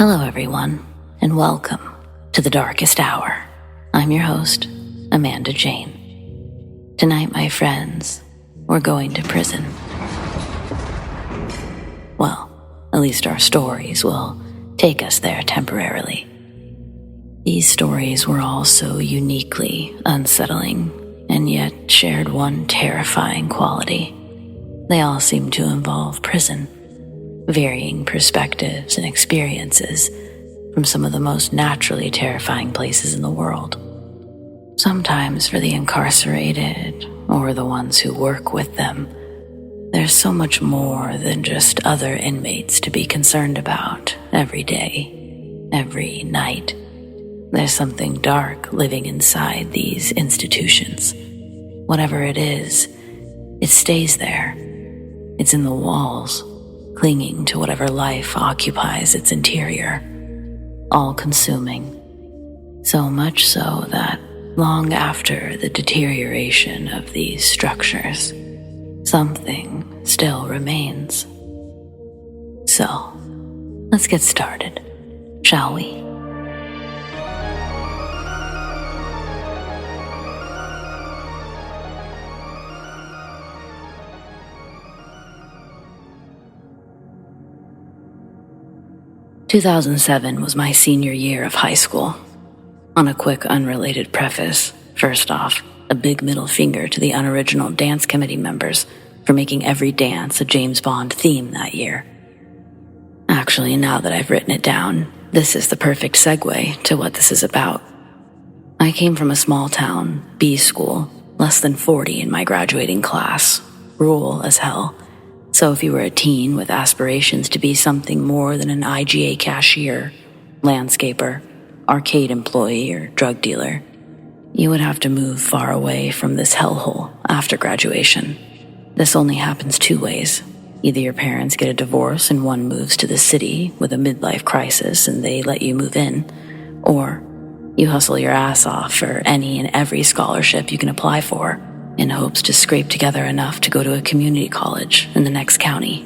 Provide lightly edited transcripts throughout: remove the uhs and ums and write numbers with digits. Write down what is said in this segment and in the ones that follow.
Hello everyone, and welcome to the Darkest Hour. I'm your host, Amanda Jane. Tonight, my friends, we're going to prison. Well, at least our stories will take us there temporarily. These stories were all so uniquely unsettling, and yet shared one terrifying quality. They all seem to involve prison. Varying perspectives and experiences from some of the most naturally terrifying places in the world. Sometimes for the incarcerated or the ones who work with them, there's so much more than just other inmates to be concerned about every day, every night. There's something dark living inside these institutions. Whatever it is, it stays there. It's in the walls, clinging to whatever life occupies its interior, all-consuming, so much so that long after the deterioration of these structures, something still remains. So, let's get started, shall we? 2007 was my senior year of high school. On a quick unrelated preface, first off, a big middle finger to the unoriginal dance committee members for making every dance a James Bond theme that year. Actually, now that I've written it down, this is the perfect segue to what this is about. I came from a small town, B school, less than 40 in my graduating class, rural as hell. So if you were a teen with aspirations to be something more than an IGA cashier, landscaper, arcade employee, or drug dealer, you would have to move far away from this hellhole after graduation. This only happens two ways. Either your parents get a divorce and one moves to the city with a midlife crisis and they let you move in, or you hustle your ass off for any and every scholarship you can apply for, in hopes to scrape together enough to go to a community college in the next county.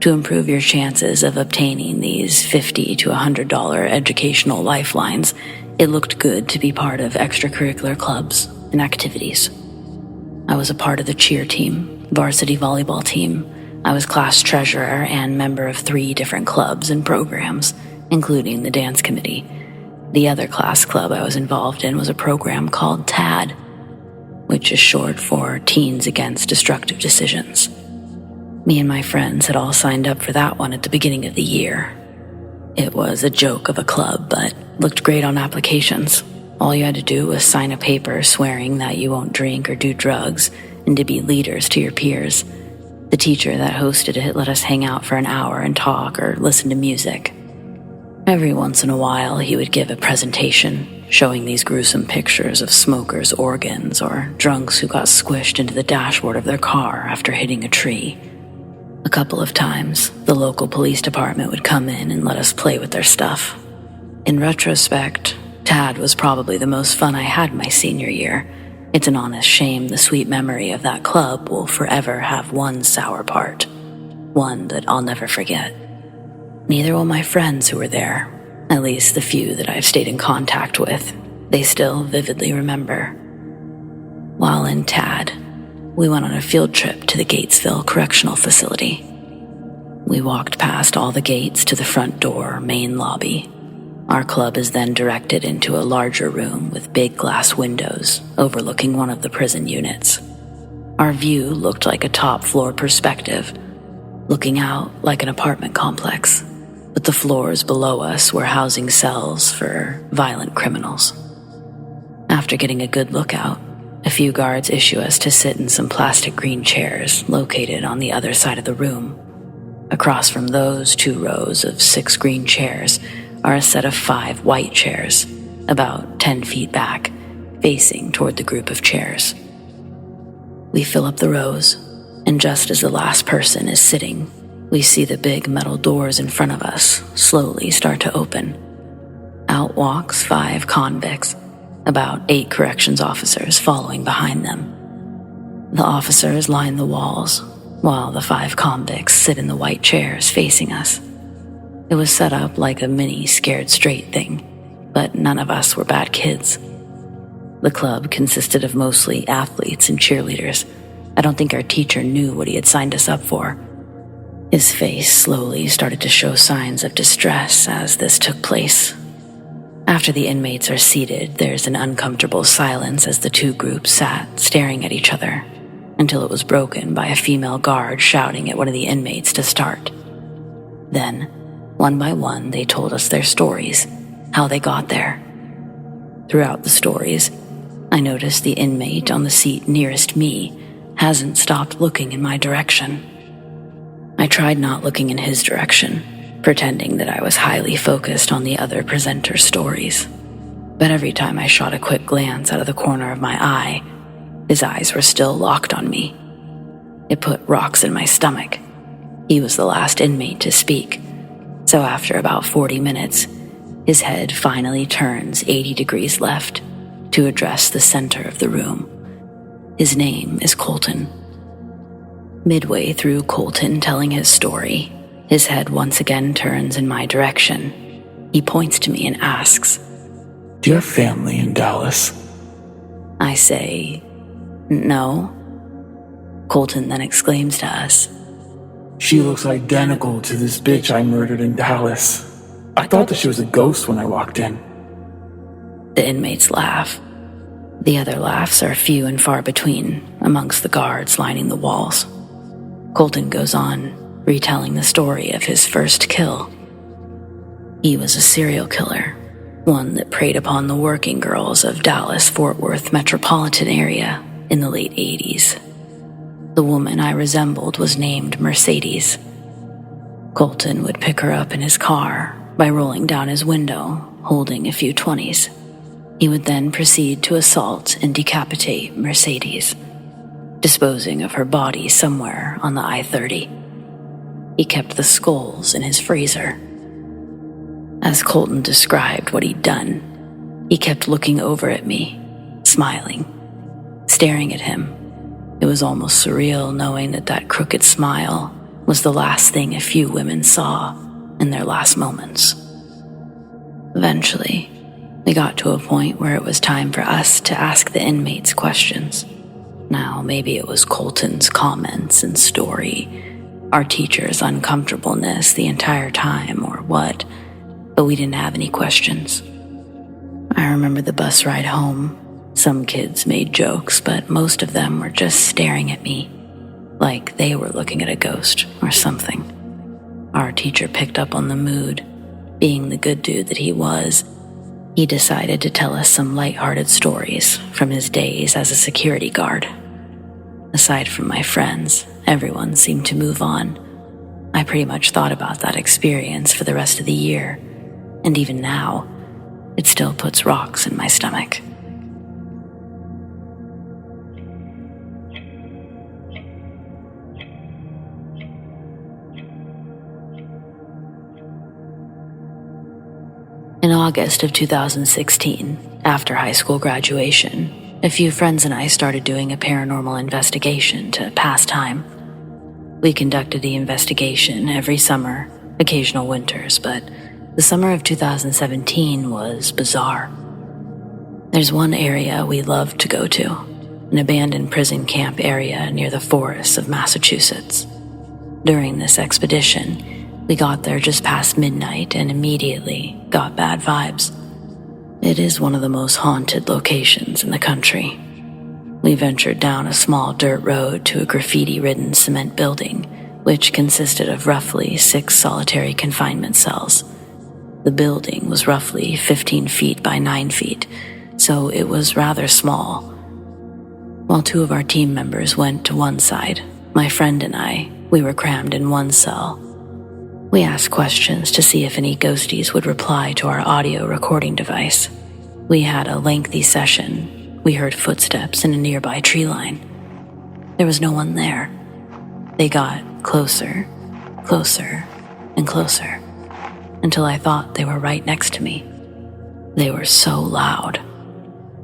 To improve your chances of obtaining these $50 to $100 educational lifelines, it looked good to be part of extracurricular clubs and activities. I was a part of the cheer team, varsity volleyball team. I was class treasurer and member of 3 different clubs and programs, including the dance committee. The other class club I was involved in was a program called TAD, which is short for Teens Against Destructive Decisions. Me and my friends had all signed up for that one at the beginning of the year. It was a joke of a club, but looked great on applications. All you had to do was sign a paper swearing that you won't drink or do drugs and to be leaders to your peers. The teacher that hosted it let us hang out for an hour and talk or listen to music. Every once in a while, he would give a presentation showing these gruesome pictures of smokers' organs or drunks who got squished into the dashboard of their car after hitting a tree. A couple of times, the local police department would come in and let us play with their stuff. In retrospect, TAD was probably the most fun I had my senior year. It's an honest shame the sweet memory of that club will forever have one sour part, one that I'll never forget. Neither will my friends who were there. At least the few that I've stayed in contact with, they still vividly remember. While in TAD, we went on a field trip to the Gatesville Correctional Facility. We walked past all the gates to the front door main lobby. Our club is then directed into a larger room with big glass windows overlooking one of the prison units. Our view looked like a top floor perspective, looking out like an apartment complex. But the floors below us were housing cells for violent criminals. After getting a good look out, a few guards issue us to sit in some plastic green chairs located on the other side of the room. Across from those 2 rows of 6 green chairs are a set of 5 white chairs, about 10 feet back, facing toward the group of chairs. We fill up the rows, and just as the last person is sitting, we see the big metal doors in front of us slowly start to open. Out walks 5 convicts, about 8 corrections officers following behind them. The officers line the walls, while the 5 convicts sit in the white chairs facing us. It was set up like a mini Scared Straight thing, but none of us were bad kids. The club consisted of mostly athletes and cheerleaders. I don't think our teacher knew what he had signed us up for. His face slowly started to show signs of distress as this took place. After the inmates are seated, there's an uncomfortable silence as the two groups sat staring at each other, until it was broken by a female guard shouting at one of the inmates to start. Then, one by one, they told us their stories, how they got there. Throughout the stories, I noticed the inmate on the seat nearest me hasn't stopped looking in my direction. I tried not looking in his direction, pretending that I was highly focused on the other presenter's stories. But every time I shot a quick glance out of the corner of my eye, his eyes were still locked on me. It put rocks in my stomach. He was the last inmate to speak, so after about 40 minutes, his head finally turns 80 degrees left to address the center of the room. His name is Colton. Midway through Colton telling his story, his head once again turns in my direction. He points to me and asks, "Do you have family in Dallas?" I say, "No." Colton then exclaims to us, "She looks identical to this bitch I murdered in Dallas. I thought that she was a ghost when I walked in." The inmates laugh. The other laughs are few and far between amongst the guards lining the walls. Colton goes on, retelling the story of his first kill. He was a serial killer, one that preyed upon the working girls of Dallas-Fort Worth metropolitan area in the late 80s. The woman I resembled was named Mercedes. Colton would pick her up in his car by rolling down his window, holding a few 20s. He would then proceed to assault and decapitate Mercedes, disposing of her body somewhere on the I-30. He kept the skulls in his freezer. As Colton described what he'd done, he kept looking over at me, smiling, staring at him. It was almost surreal knowing that that crooked smile was the last thing a few women saw in their last moments. Eventually, we got to a point where it was time for us to ask the inmates questions. Now, maybe it was Colton's comments and story, our teacher's uncomfortableness the entire time, or what, but we didn't have any questions. I remember the bus ride home. Some kids made jokes, but most of them were just staring at me, like they were looking at a ghost or something. Our teacher picked up on the mood. Being the good dude that he was, he decided to tell us some lighthearted stories from his days as a security guard. Aside from my friends, everyone seemed to move on. I pretty much thought about that experience for the rest of the year, and even now, it still puts rocks in my stomach. In August of 2016, after high school graduation, a few friends and I started doing a paranormal investigation to pass time. We conducted the investigation every summer, occasional winters, but the summer of 2017 was bizarre. There's one area we love to go to, an abandoned prison camp area near the forests of Massachusetts. During this expedition, we got there just past midnight and immediately got bad vibes. It is one of the most haunted locations in the country. We ventured down a small dirt road to a graffiti-ridden cement building, which consisted of roughly 6 solitary confinement cells. The building was roughly 15 feet by 9 feet, so it was rather small. While 2 of our team members went to one side, my friend and I, we were crammed in one cell. We asked questions to see if any ghosties would reply to our audio recording device. We had a lengthy session. We heard footsteps in a nearby tree line. There was no one there. They got closer, closer, and closer, until I thought they were right next to me. They were so loud.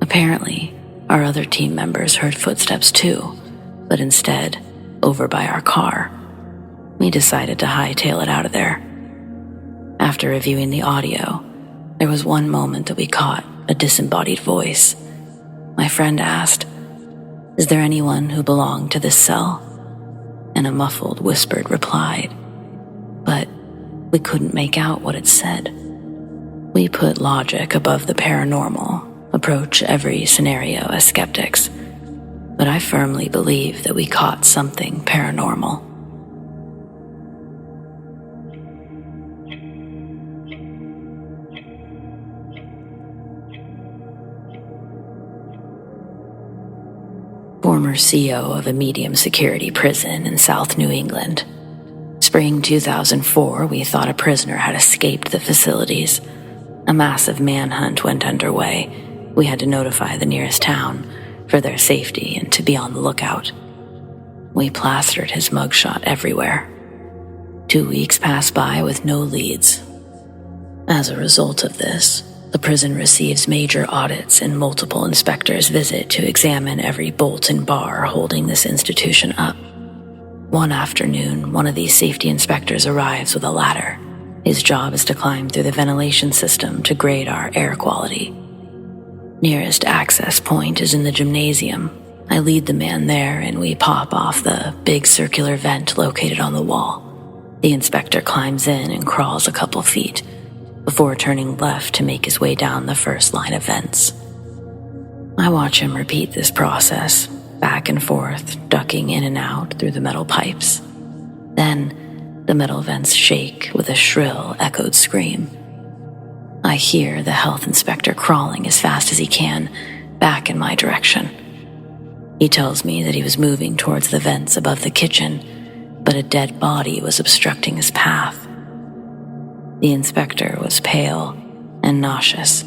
Apparently, our other team members heard footsteps too, but instead, over by our car. We decided to hightail it out of there. After reviewing the audio, there was one moment that we caught a disembodied voice. My friend asked, "Is there anyone who belonged to this cell?" And a muffled, whispered replied, but we couldn't make out what it said. We put logic above the paranormal, approach every scenario as skeptics, but I firmly believe that we caught something paranormal. Former CO of a medium security prison in South New England. Spring 2004, we thought a prisoner had escaped the facilities. A massive manhunt went underway. We had to notify the nearest town for their safety and to be on the lookout. We plastered his mugshot everywhere. 2 weeks passed by with no leads. As a result of this, the prison receives major audits and multiple inspectors visit to examine every bolt and bar holding this institution up. One afternoon, one of these safety inspectors arrives with a ladder. His job is to climb through the ventilation system to grade our air quality. Nearest access point is in the gymnasium. I lead the man there and we pop off the big circular vent located on the wall. The inspector climbs in and crawls a couple feet before turning left to make his way down the first line of vents. I watch him repeat this process, back and forth, ducking in and out through the metal pipes. Then, the metal vents shake with a shrill, echoed scream. I hear the health inspector crawling as fast as he can, back in my direction. He tells me that he was moving towards the vents above the kitchen, but a dead body was obstructing his path. The inspector was pale and nauseous,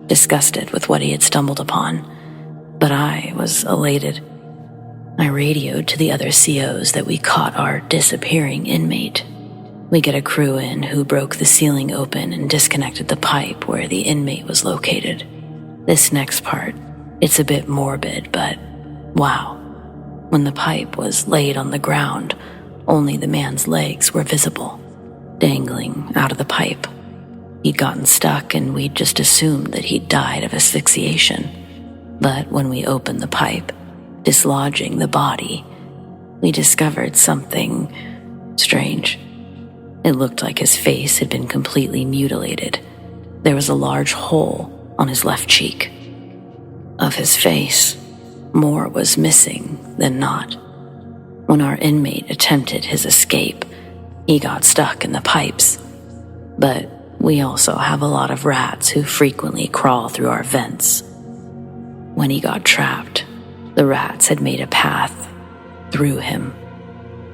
disgusted with what he had stumbled upon, but I was elated. I radioed to the other COs that we caught our disappearing inmate. We get a crew in who broke the ceiling open and disconnected the pipe where the inmate was located. This next part, it's a bit morbid, but wow. When the pipe was laid on the ground, only the man's legs were visible, dangling out of the pipe. He'd gotten stuck and we'd just assumed that he'd died of asphyxiation. But when we opened the pipe, dislodging the body, we discovered something strange. It looked like his face had been completely mutilated. There was a large hole on his left cheek. Of his face, more was missing than not. When our inmate attempted his escape, he got stuck in the pipes. But we also have a lot of rats who frequently crawl through our vents. When he got trapped, the rats had made a path through him,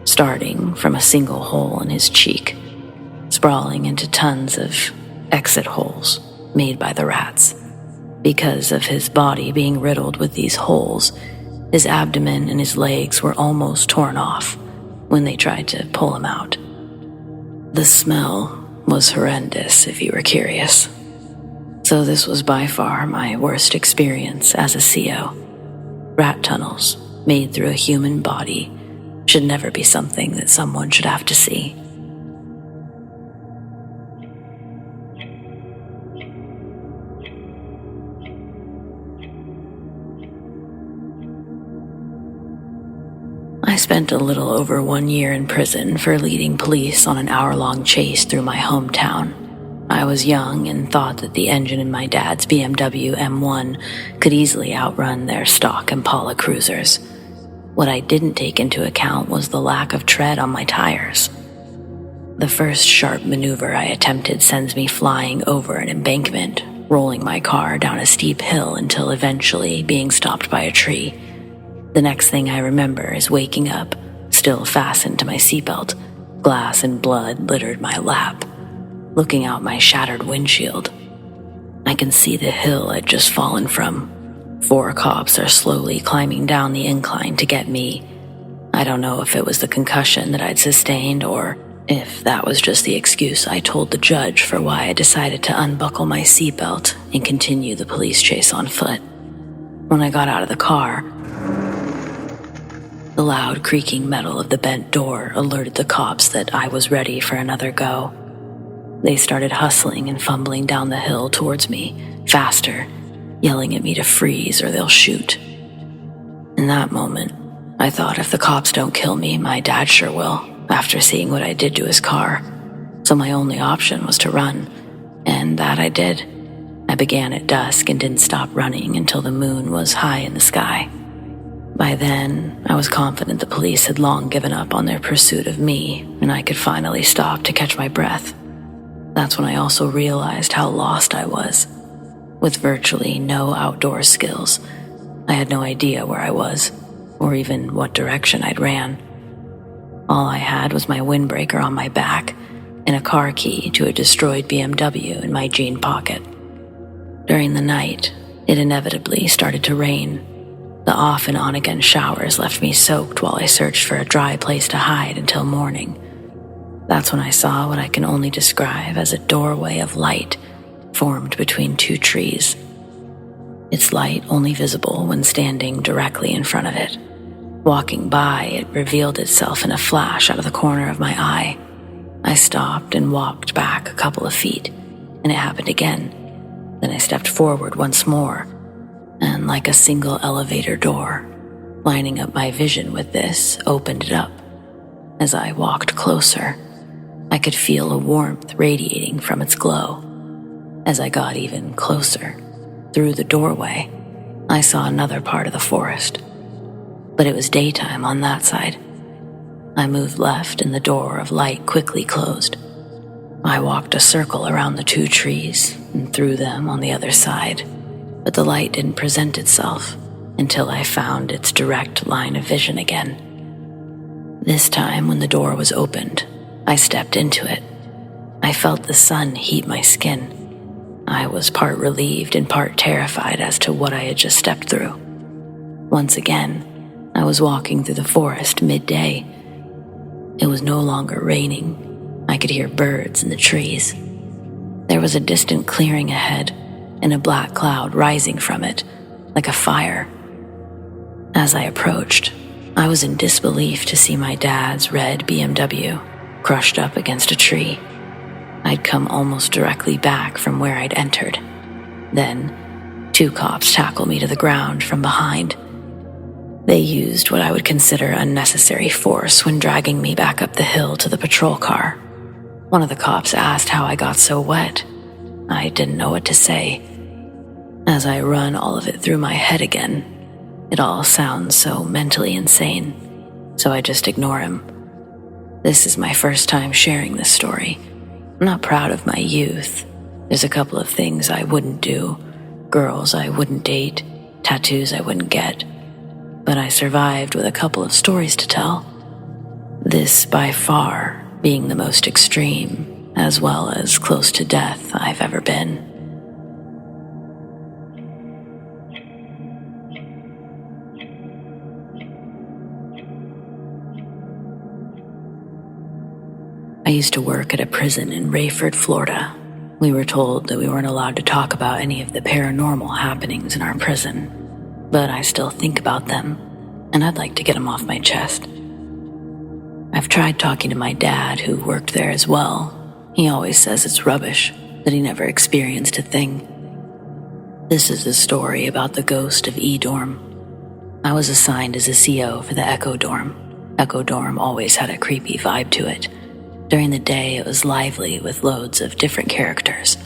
starting from a single hole in his cheek, sprawling into tons of exit holes made by the rats. Because of his body being riddled with these holes, his abdomen and his legs were almost torn off when they tried to pull him out. The smell was horrendous, if you were curious. So this was by far my worst experience as a CO. Rat tunnels made through a human body should never be something that someone should have to see. I spent a little over 1 year in prison for leading police on an hour-long chase through my hometown. I was young and thought that the engine in my dad's BMW M1 could easily outrun their stock Impala cruisers. What I didn't take into account was the lack of tread on my tires. The first sharp maneuver I attempted sends me flying over an embankment, rolling my car down a steep hill until eventually being stopped by a tree. The next thing I remember is waking up, still fastened to my seatbelt. Glass and blood littered my lap. Looking out my shattered windshield, I can see the hill I'd just fallen from. 4 cops are slowly climbing down the incline to get me. I don't know if it was the concussion that I'd sustained or if that was just the excuse I told the judge for why I decided to unbuckle my seatbelt and continue the police chase on foot. When I got out of the car, the loud creaking metal of the bent door alerted the cops that I was ready for another go. They started hustling and fumbling down the hill towards me, faster, yelling at me to freeze or they'll shoot. In that moment, I thought if the cops don't kill me, my dad sure will, after seeing what I did to his car. So my only option was to run, and that I did. I began at dusk and didn't stop running until the moon was high in the sky. By then, I was confident the police had long given up on their pursuit of me, and I could finally stop to catch my breath. That's when I also realized how lost I was. With virtually no outdoor skills, I had no idea where I was, or even what direction I'd ran. All I had was my windbreaker on my back and a car key to a destroyed BMW in my jean pocket. During the night, it inevitably started to rain. The off and on again showers left me soaked while I searched for a dry place to hide until morning. That's when I saw what I can only describe as a doorway of light formed between two trees. Its light only visible when standing directly in front of it. Walking by, it revealed itself in a flash out of the corner of my eye. I stopped and walked back a couple of feet, and it happened again. Then I stepped forward once more, and like a single elevator door, lining up my vision with this, opened it up. As I walked closer, I could feel a warmth radiating from its glow. As I got even closer, through the doorway, I saw another part of the forest. But it was daytime on that side. I moved left and the door of light quickly closed. I walked a circle around the two trees and through them on the other side, but the light didn't present itself until I found its direct line of vision again. This time, when the door was opened, I stepped into it. I felt the sun heat my skin. I was part relieved and part terrified as to what I had just stepped through. Once again, I was walking through the forest midday. It was no longer raining. I could hear birds in the trees. There was a distant clearing ahead and a black cloud rising from it, like a fire. As I approached, I was in disbelief to see my dad's red BMW crushed up against a tree. I'd come almost directly back from where I'd entered. Then, two cops tackled me to the ground from behind. They used what I would consider unnecessary force when dragging me back up the hill to the patrol car. One of the cops asked how I got so wet. I didn't know what to say. As I run all of it through my head again, it all sounds so mentally insane, so I just ignore him. This is my first time sharing this story. I'm not proud of my youth. There's a couple of things I wouldn't do, girls I wouldn't date, tattoos I wouldn't get. But I survived with a couple of stories to tell. This, by far, being the most extreme, as well as close to death I've ever been. I used to work at a prison in Rayford, Florida. We were told that we weren't allowed to talk about any of the paranormal happenings in our prison. But I still think about them, and I'd like to get them off my chest. I've tried talking to my dad, who worked there as well. He always says it's rubbish, that he never experienced a thing. This is the story about the ghost of E-Dorm. I was assigned as a CO for the Echo Dorm. Echo Dorm always had a creepy vibe to it. During the day, it was lively with loads of different characters.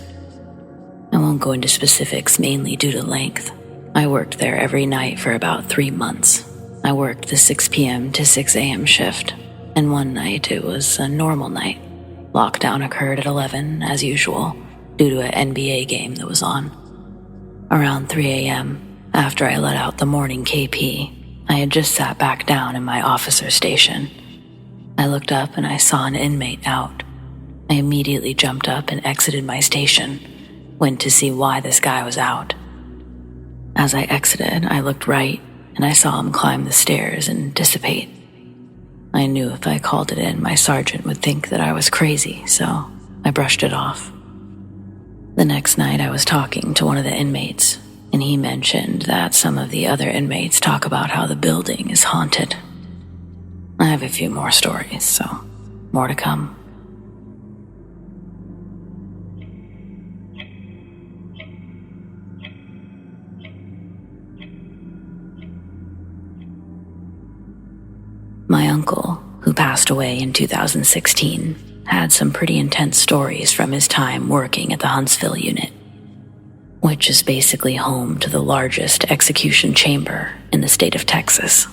I won't go into specifics, mainly due to length. I worked there every night for about 3 months. I worked the 6 p.m. to 6 a.m. shift, and one night it was a normal night. Lockdown occurred at 11, as usual, due to an NBA game that was on. Around 3 a.m., after I let out the morning KP, I had just sat back down in my officer station. I looked up and I saw an inmate out. I immediately jumped up and exited my station, went to see why this guy was out. As I exited, I looked right, and I saw him climb the stairs and dissipate. I knew if I called it in, my sergeant would think that I was crazy, so I brushed it off. The next night, I was talking to one of the inmates, and he mentioned that some of the other inmates talk about how the building is haunted. I have a few more stories, so more to come. My uncle, who passed away in 2016, had some pretty intense stories from his time working at the Huntsville unit, which is basically home to the largest execution chamber in the state of Texas.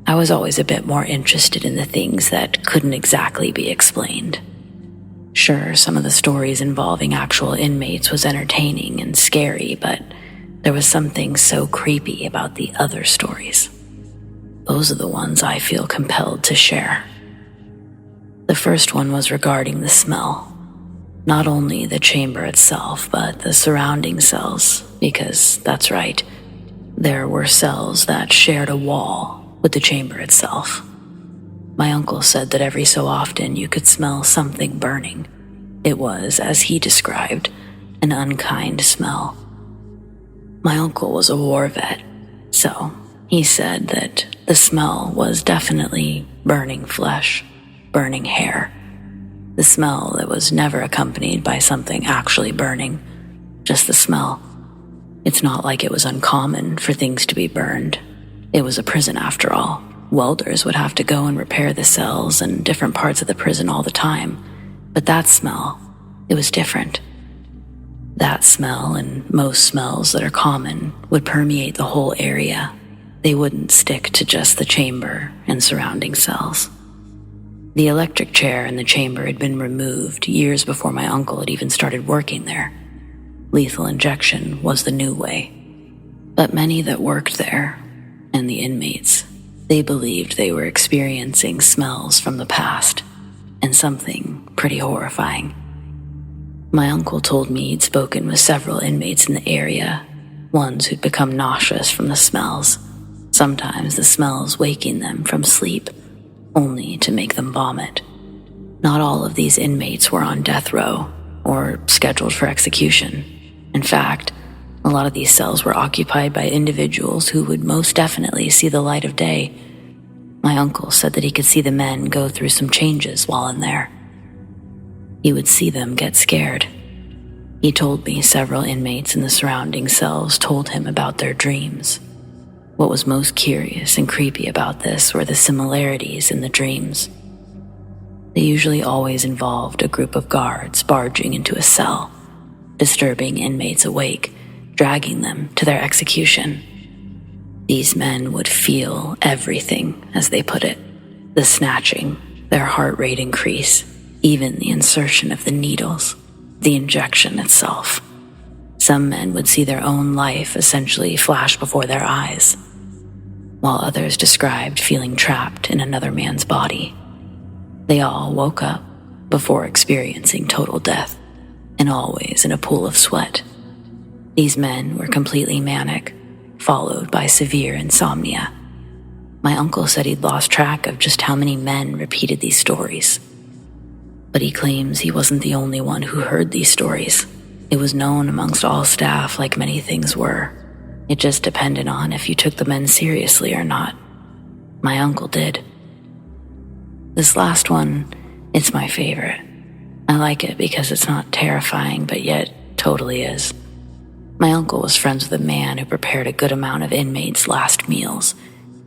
I was always a bit more interested in the things that couldn't exactly be explained. Sure, some of the stories involving actual inmates was entertaining and scary, but there was something so creepy about the other stories. Those are the ones I feel compelled to share. The first one was regarding the smell. Not only the chamber itself, but the surrounding cells, because that's right, there were cells that shared a wall with the chamber itself. My uncle said that every so often you could smell something burning. It was, as he described, an unkind smell. My uncle was a war vet, so he said that the smell was definitely burning flesh, burning hair. The smell that was never accompanied by something actually burning, just the smell. It's not like it was uncommon for things to be burned. It was a prison after all. Welders would have to go and repair the cells and different parts of the prison all the time. But that smell, it was different. That smell, and most smells that are common, would permeate the whole area. They wouldn't stick to just the chamber and surrounding cells. The electric chair in the chamber had been removed years before my uncle had even started working there. Lethal injection was the new way. But many that worked there, and the inmates, they believed they were experiencing smells from the past, and something pretty horrifying. My uncle told me he'd spoken with several inmates in the area, ones who'd become nauseous from the smells, sometimes the smells waking them from sleep, only to make them vomit. Not all of these inmates were on death row or scheduled for execution. In fact, a lot of these cells were occupied by individuals who would most definitely see the light of day. My uncle said that he could see the men go through some changes while in there. He would see them get scared. He told me several inmates in the surrounding cells told him about their dreams. What was most curious and creepy about this were the similarities in the dreams. They usually always involved a group of guards barging into a cell, disturbing inmates awake, dragging them to their execution. These men would feel everything, as they put it. The snatching, their heart rate increase, even the insertion of the needles, the injection itself. Some men would see their own life essentially flash before their eyes, while others described feeling trapped in another man's body. They all woke up before experiencing total death, and always in a pool of sweat. These men were completely manic, followed by severe insomnia. My uncle said he'd lost track of just how many men repeated these stories. But he claims he wasn't the only one who heard these stories. It was known amongst all staff, like many things were. It just depended on if you took the men seriously or not. My uncle did. This last one, it's my favorite. I like it because it's not terrifying, but yet totally is. My uncle was friends with a man who prepared a good amount of inmates' last meals.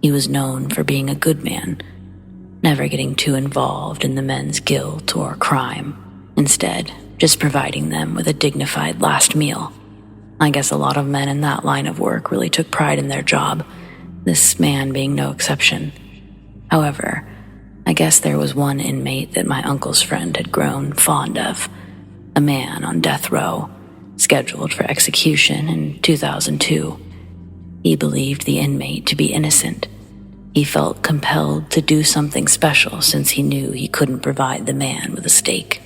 He was known for being a good man, never getting too involved in the men's guilt or crime. Instead, just providing them with a dignified last meal. I guess a lot of men in that line of work really took pride in their job, this man being no exception. However, I guess there was one inmate that my uncle's friend had grown fond of, a man on death row, scheduled for execution in 2002. He believed the inmate to be innocent. He felt compelled to do something special since he knew he couldn't provide the man with a steak.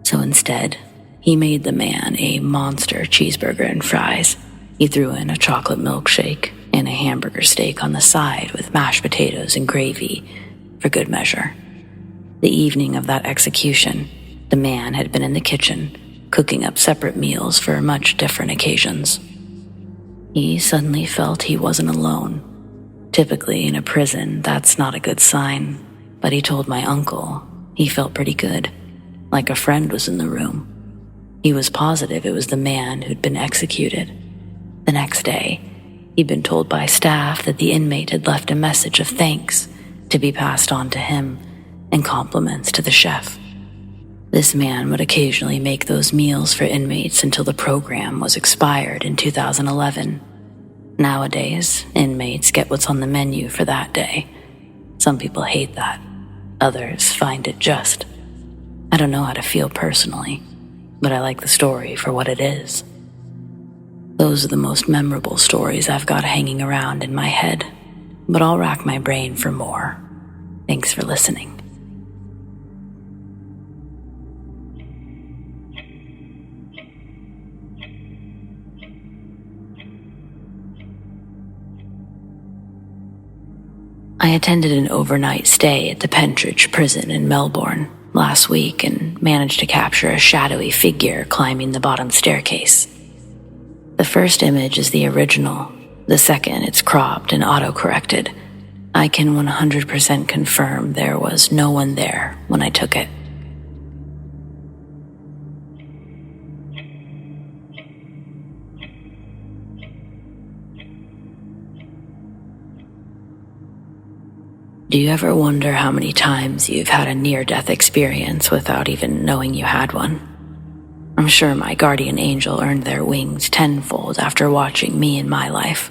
So instead, he made the man a monster cheeseburger and fries. He threw in a chocolate milkshake and a hamburger steak on the side with mashed potatoes and gravy for good measure. The evening of that execution, the man had been in the kitchen, cooking up separate meals for much different occasions. He suddenly felt he wasn't alone. Typically in a prison, that's not a good sign, but he told my uncle he felt pretty good, like a friend was in the room. He was positive it was the man who'd been executed. The next day, he'd been told by staff that the inmate had left a message of thanks, to be passed on to him and compliments to the chef. This man would occasionally make those meals for inmates until the program was expired in 2011. Nowadays, inmates get what's on the menu for that day. Some people hate that. Others find it just. I don't know how to feel personally, but I like the story for what it is. Those are the most memorable stories I've got hanging around in my head, but I'll rack my brain for more. Thanks for listening. I attended an overnight stay at the Pentridge Prison in Melbourne last week and managed to capture a shadowy figure climbing the bottom staircase. The first image is the original. The second, it's cropped and auto-corrected. I can 100% confirm there was no one there when I took it. Do you ever wonder how many times you've had a near-death experience without even knowing you had one? I'm sure my guardian angel earned their wings tenfold after watching me in my life.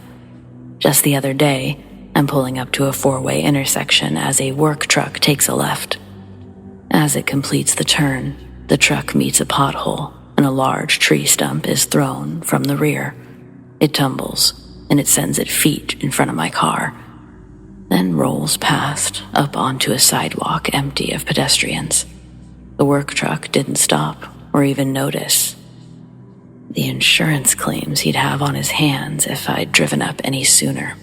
Just the other day, I'm pulling up to a four-way intersection as a work truck takes a left. As it completes the turn, the truck meets a pothole and a large tree stump is thrown from the rear. It tumbles, and it sends it feet in front of my car, then rolls past up onto a sidewalk empty of pedestrians. The work truck didn't stop or even notice. The insurance claims he'd have on his hands if I'd driven up any sooner.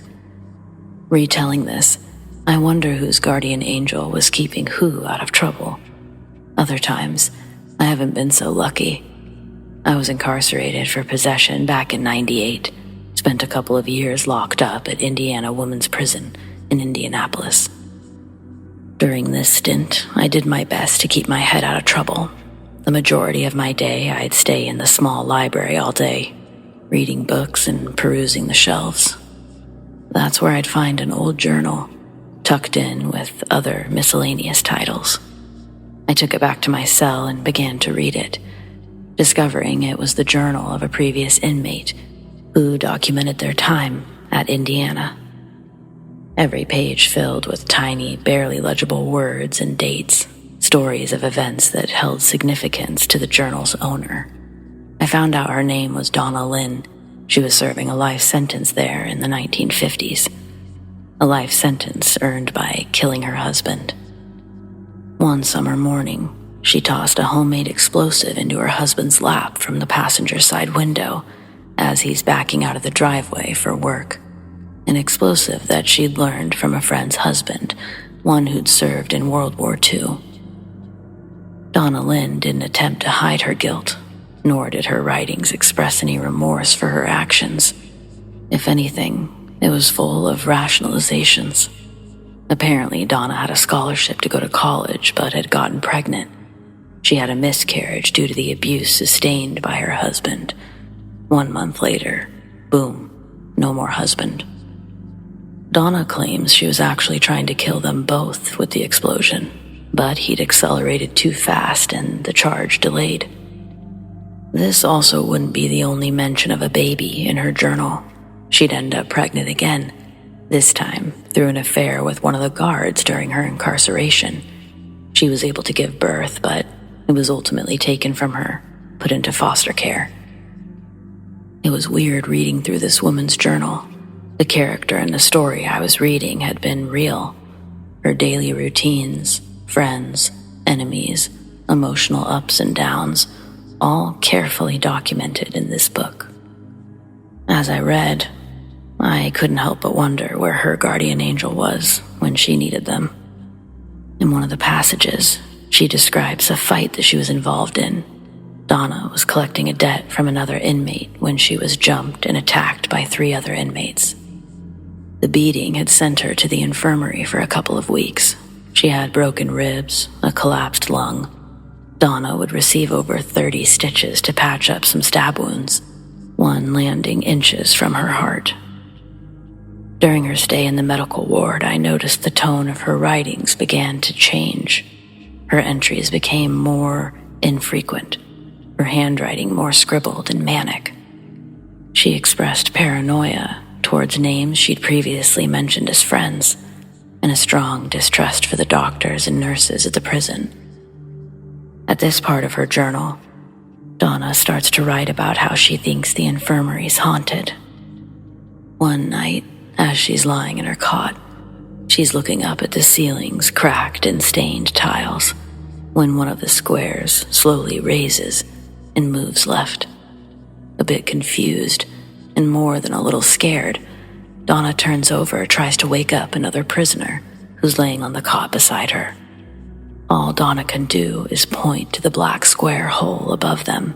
Retelling this, I wonder whose guardian angel was keeping who out of trouble. Other times, I haven't been so lucky. I was incarcerated for possession back in '98, spent a couple of years locked up at Indiana Women's Prison in Indianapolis. During this stint, I did my best to keep my head out of trouble. The majority of my day, I'd stay in the small library all day, reading books and perusing the shelves. That's where I'd find an old journal, tucked in with other miscellaneous titles. I took it back to my cell and began to read it, discovering it was the journal of a previous inmate who documented their time at Indiana. Every page filled with tiny, barely legible words and dates, stories of events that held significance to the journal's owner. I found out her name was Donna Lynn. She was serving a life sentence there in the 1950s. A life sentence earned by killing her husband. One summer morning, she tossed a homemade explosive into her husband's lap from the passenger side window as he's backing out of the driveway for work. An explosive that she'd learned from a friend's husband, one who'd served in World War II. Donna Lynn didn't attempt to hide her guilt, nor did her writings express any remorse for her actions. If anything, it was full of rationalizations. Apparently, Donna had a scholarship to go to college, but had gotten pregnant. She had a miscarriage due to the abuse sustained by her husband. 1 month later, boom, no more husband. Donna claims she was actually trying to kill them both with the explosion, but he'd accelerated too fast and the charge delayed. This also wouldn't be the only mention of a baby in her journal. She'd end up pregnant again, this time through an affair with one of the guards during her incarceration. She was able to give birth, but it was ultimately taken from her, put into foster care. It was weird reading through this woman's journal. The character in the story I was reading had been real. Her daily routines, friends, enemies, emotional ups and downs, all carefully documented in this book. As I read, I couldn't help but wonder where her guardian angel was when she needed them. In one of the passages, she describes a fight that she was involved in. Donna was collecting a debt from another inmate when she was jumped and attacked by 3 other inmates. The beating had sent her to the infirmary for a couple of weeks. She had broken ribs, a collapsed lung. Donna would receive over 30 stitches to patch up some stab wounds, one landing inches from her heart. During her stay in the medical ward, I noticed the tone of her writings began to change. Her entries became more infrequent, her handwriting more scribbled and manic. She expressed paranoia towards names she'd previously mentioned as friends, and a strong distrust for the doctors and nurses at the prison. At this part of her journal, Donna starts to write about how she thinks the infirmary's haunted. One night, as she's lying in her cot, she's looking up at the ceiling's cracked and stained tiles when one of the squares slowly raises and moves left. A bit confused and more than a little scared, Donna turns over, tries to wake up another prisoner who's laying on the cot beside her. All Donna can do is point to the black square hole above them.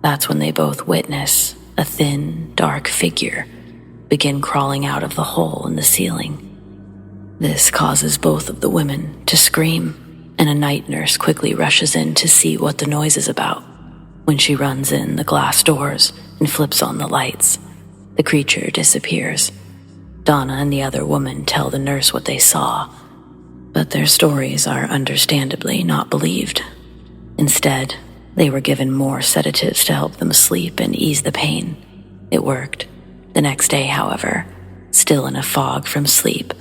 That's when they both witness a thin, dark figure begin crawling out of the hole in the ceiling. This causes both of the women to scream, and a night nurse quickly rushes in to see what the noise is about. When she runs in the glass doors and flips on the lights, the creature disappears. Donna and the other woman tell the nurse what they saw, but their stories are understandably not believed. Instead, they were given more sedatives to help them sleep and ease the pain. It worked. The next day, however, still in a fog from sleep,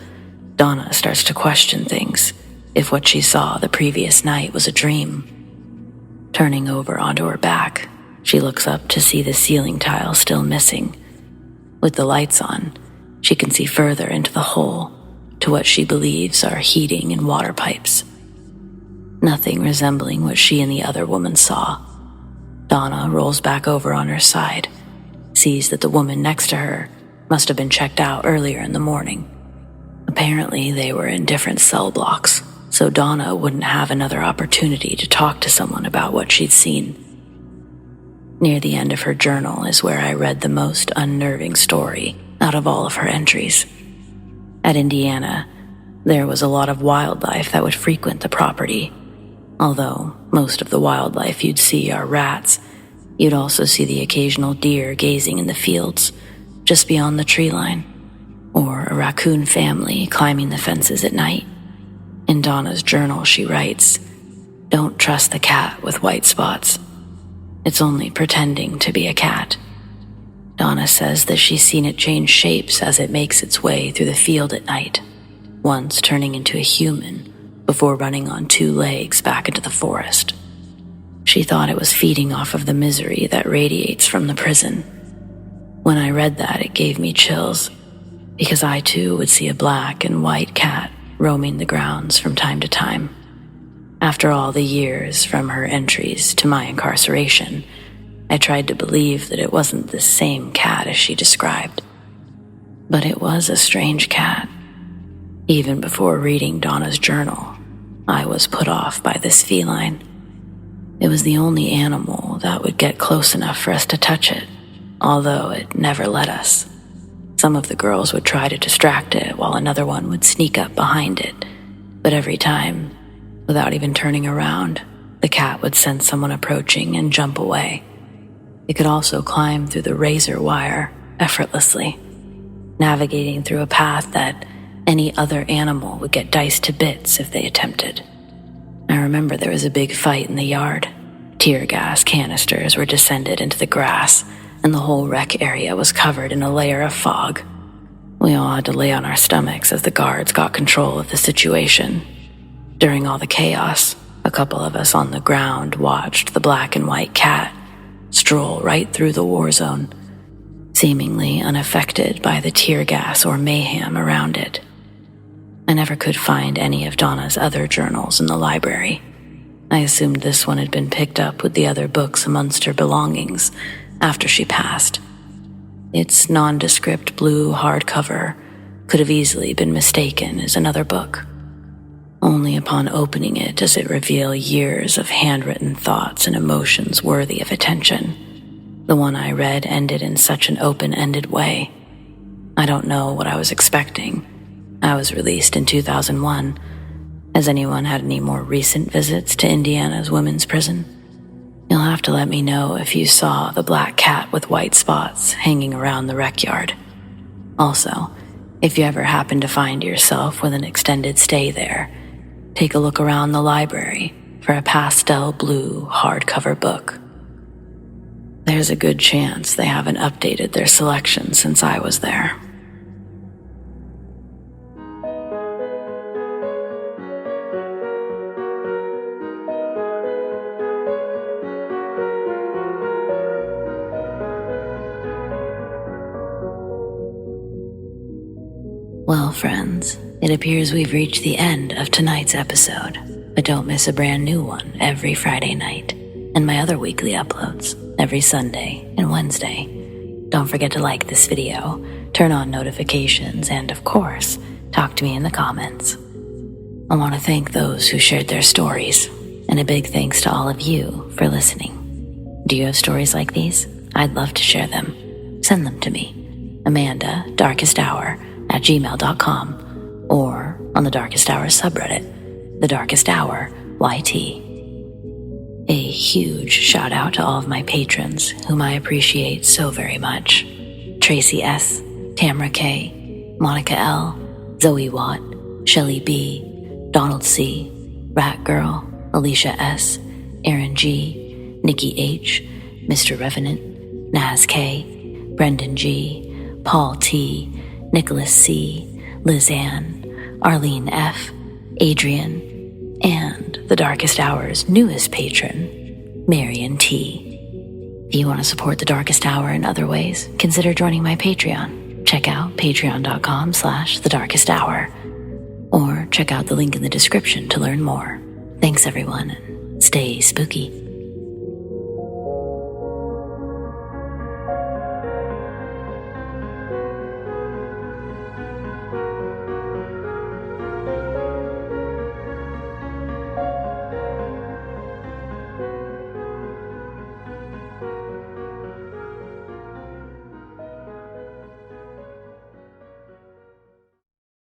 Donna starts to question things, if what she saw the previous night was a dream. Turning over onto her back, she looks up to see the ceiling tile still missing. With the lights on, she can see further into the hole, to what she believes are heating and water pipes. Nothing resembling what she and the other woman saw. Donna rolls back over on her side, sees that the woman next to her must have been checked out earlier in the morning. Apparently, they were in different cell blocks, so Donna wouldn't have another opportunity to talk to someone about what she'd seen. Near the end of her journal is where I read the most unnerving story out of all of her entries. At Indiana, there was a lot of wildlife that would frequent the property. Although most of the wildlife you'd see are rats, you'd also see the occasional deer gazing in the fields just beyond the tree line, or a raccoon family climbing the fences at night. In Donna's journal, she writes, "Don't trust the cat with white spots. It's only pretending to be a cat." Donna says that she's seen it change shapes as it makes its way through the field at night, once turning into a human before running on 2 legs back into the forest. She thought it was feeding off of the misery that radiates from the prison. When I read that, it gave me chills, because I too would see a black and white cat roaming the grounds from time to time. After all the years from her entries to my incarceration, I tried to believe that it wasn't the same cat as she described. But it was a strange cat. Even before reading Donna's journal, I was put off by this feline. It was the only animal that would get close enough for us to touch it, although it never let us. Some of the girls would try to distract it while another one would sneak up behind it, but every time, without even turning around, the cat would sense someone approaching and jump away. It could also climb through the razor wire effortlessly, navigating through a path that any other animal would get diced to bits if they attempted. I remember there was a big fight in the yard. Tear gas canisters were descended into the grass, and the whole rec area was covered in a layer of fog. We all had to lay on our stomachs as the guards got control of the situation. During all the chaos, a couple of us on the ground watched the black and white cat stroll right through the war zone, seemingly unaffected by the tear gas or mayhem around it. I never could find any of Donna's other journals in the library. I assumed this one had been picked up with the other books amongst her belongings after she passed. Its nondescript blue hardcover could have easily been mistaken as another book. Only upon opening it does it reveal years of handwritten thoughts and emotions worthy of attention. The one I read ended in such an open-ended way. I don't know what I was expecting. I was released in 2001. Has anyone had any more recent visits to Indiana's women's prison? You'll have to let me know if you saw the black cat with white spots hanging around the rec yard. Also, If you ever happen to find yourself with an extended stay there, take a look around the library for a pastel blue hardcover book. There's a good chance they haven't updated their selection since I was there. Well, friends, it appears we've reached the end of tonight's episode, but don't miss a brand new one every Friday night, and my other weekly uploads every Sunday and Wednesday. Don't forget to like this video, turn on notifications, and of course, talk to me in the comments. I want to thank those who shared their stories, and a big thanks to all of you for listening. Do you have stories like these? I'd love to share them. Send them to me, amandadarkesthour@gmail.com, or on the Darkest Hour subreddit, the Darkest Hour YT. A huge shout out to all of my patrons, whom I appreciate so very much. TRACY S, TAMARA K, Monica L, ZOEWATT, Shelly B, Donald C, Rat Girl, ALISHA S, ERIN G, NIKKI H, Mr. Revenant, Naz K, Brendon G, Paul T, Nicholas C, LISSANE, ARLENE F, ADRIENNE, and the Darkest Hour's newest patron, MARION T. If you want to support the Darkest Hour in other ways, consider joining my Patreon. Check out patreon.com/thedarkesthour, or check out the link in the description to learn more. Thanks everyone, and stay spooky.